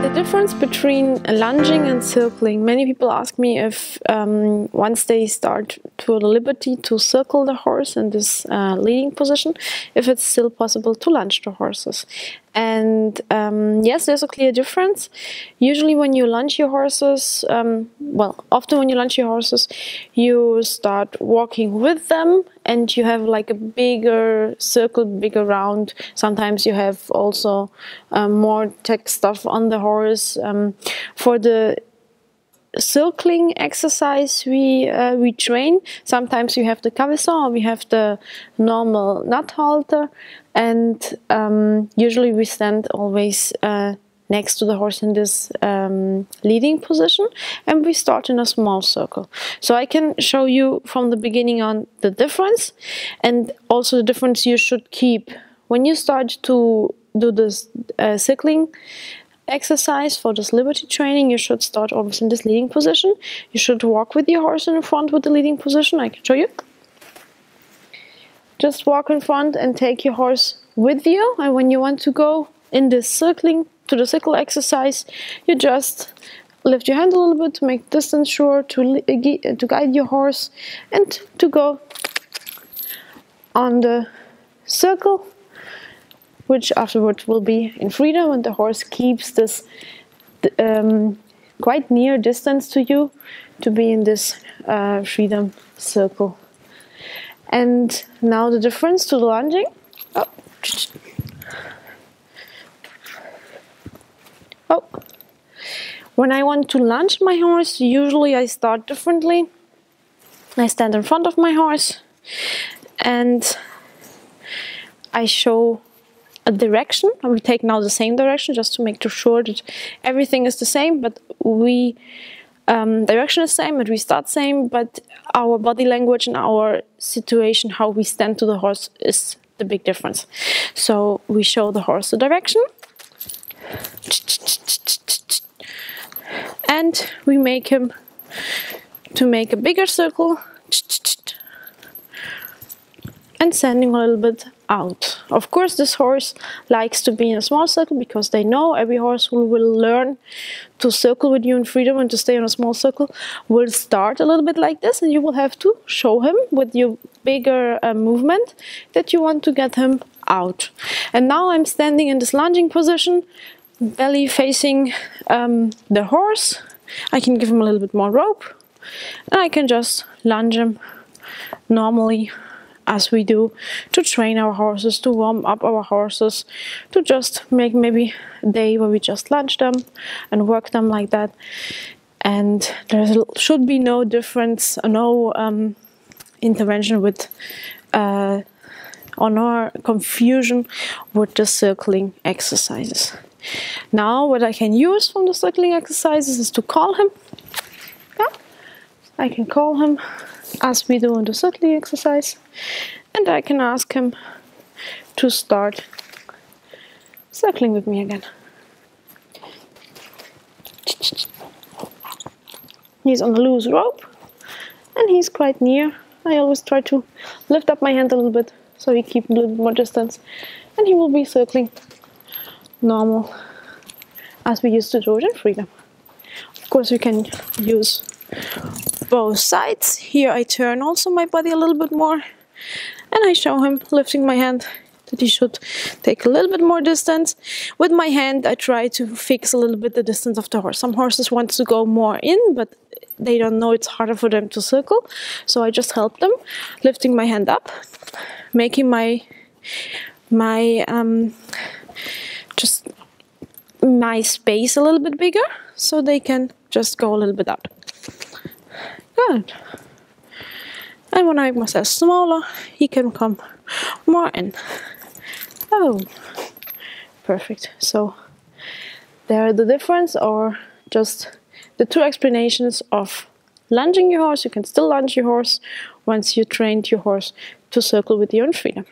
The difference between lunging and circling. Many people ask me if once they start to the liberty to circle the horse in this leading position, if it's still possible to lunge the horses. And yes, there's a clear difference. Usually when you lunge your horses, often when you lunge your horses, you start walking with them and you have like a bigger circle, bigger round. Sometimes you have also more tech stuff on the horse. For the circling exercise we train, sometimes we have the cabeçon, we have the normal nut halter, and usually we stand always next to the horse in this leading position, and we start in a small circle. So I can show you from the beginning on the difference, and also the difference you should keep when you start to do this circling exercise. For this liberty training, you should start always in this leading position. You should walk with your horse in front with the leading position. I can show you. Just walk in front and take your horse with you, and when you want to go in this circling to the circle exercise, you just lift your hand a little bit to make distance sure, to guide your horse and to go on the circle, which afterwards will be in freedom, and the horse keeps this quite near distance to you to be in this freedom circle. And now the difference to the lunging. When I want to lunge my horse, usually I start differently. I stand in front of my horse and I show a direction. I will take now the same direction just to make sure that everything is the same, but direction is same and we start same, but our body language and our situation, how we stand to the horse, is the big difference. So we show the horse the direction and we make him to make a bigger circle and sending a little bit out. Of course, this horse likes to be in a small circle because they know every horse who will learn to circle with you in freedom and to stay in a small circle will start a little bit like this, and you will have to show him with your bigger movement that you want to get him out. And now I'm standing in this lunging position, belly facing the horse. I can give him a little bit more rope and I can just lunge him normally, as we do to train our horses, to warm up our horses, to just make maybe a day where we just lunge them and work them like that. And there should be no difference, no intervention with or no confusion with the circling exercises. Now what I can use from the circling exercises is to call him. Yeah? I can call him as we do in the circling exercise, and I can ask him to start circling with me again. He's on a loose rope and he's quite near. I always try to lift up my hand a little bit so he keeps a little bit more distance, and he will be circling normal as we used to do it in freedom. Of course, we can use both sides. Here I turn also my body a little bit more and I show him, lifting my hand, that he should take a little bit more distance. With my hand I try to fix a little bit the distance of the horse. Some horses want to go more in, but they don't know, it's harder for them to circle, so I just help them, lifting my hand up, making my space a little bit bigger so they can just go a little bit out. Good. And when I make myself smaller, he can come more in. Oh, perfect. So there are the difference, or just the two explanations of lunging your horse. You can still lunge your horse once you trained your horse to circle with you in freedom.